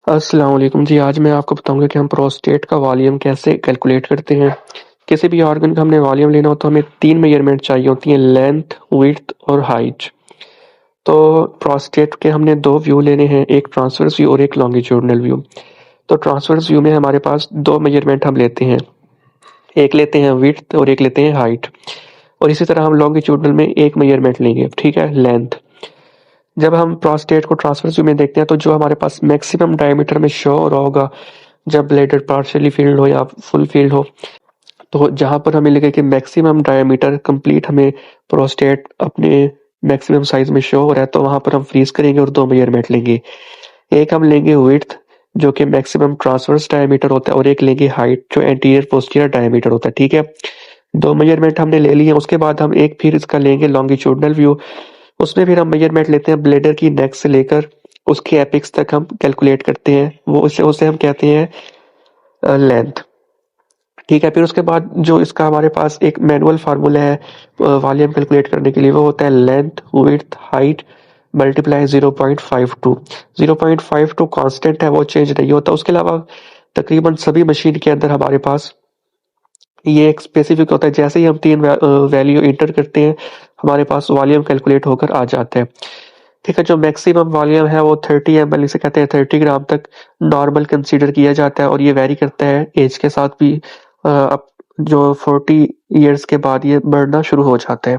अस्सलाम वालेकुम जी। आज मैं आपको बताऊंगा कि हम प्रोस्टेट का वॉल्यूम कैसे कैलकुलेट करते हैं। किसी भी ऑर्गन का हमने वॉल्यूम लेना हो तो हमें 3 मेजरमेंट चाहिए होती हैं, लेंथ, विड्थ और हाइट। तो प्रोस्टेट के हमने 2 व्यू लेने हैं, एक ट्रांसवर्स व्यू और एक लॉन्गिट्यूडिनल व्यू। तो ट्रांसवर्स व्यू में हमारे पास 2 मेजरमेंट हम लेते हैं, एक लेते हैं विड्थ और एक लेते हैं हाइट। और इसी तरह हम लॉन्गिट्यूडिनल में एक मेजरमेंट लेंगे, ठीक है, लेंथ। जब हम प्रोस्टेट को ट्रांसवर्स व्यू में देखते हैं तो जो हमारे पास मैक्सिमम डायमीटर में शो हो रहा होगा जब ब्लैडर पार्शियली फील्ड हो या फुल फील्ड हो, तो जहां पर हमें लगे कि मैक्सिमम डायमीटर कंप्लीट हमें प्रोस्टेट अपने मैक्सिमम साइज में शो हो रहा है, तो वहां पर हम फ्रीज करेंगे और 2 मेजरमेंट लेंगे। एक हम लेंगे विड्थ जो कि मैक्सिमम ट्रांसवर्स डायमीटर होता है, और एक लेंगे हाइट जो एंटीरियर पोस्टीरियर डायमीटर होता है, ठीक है। 2 मेजरमेंट हमने ले लिए। उसके बाद हम एक फिर इसका लेंगे लॉन्गिट्यूडिनल व्यू। उसमें फिर हम मेजरमेंट लेते हैं ब्लेडर की नेक से लेकर उसके एपिक्स तक हम कैलकुलेट करते हैं, वो उसे उसे हम कहते हैं लेंथ, ठीक है। फिर उसके बाद जो इसका हमारे पास एक मैनुअल फार्मूला है वॉल्यूम कैलकुलेट करने के लिए, वो होता है length width height multiply 0.52। 0.52 constant है, वो चेंज नहीं होता। उसके अलावा तकरीबन सभी मशीन के अंदर हमारे पास ये एक स्पेसिफिक होता है, जैसे ही हम 3 वैल्यू इंटर करते हैं हमारे पास वॉल्यूम कैलकुलेट होकर आ जाता है, ठीक है। जो मैक्सिमम वॉल्यूम है वो 30 ml, इसे कहते हैं 30 ग्राम तक नॉर्मल कंसीडर किया जाता है, और ये वेरी करता है एज के साथ भी। अब जो 40 ईयर्स के बाद ये बढ़ना शुरू हो जाता है।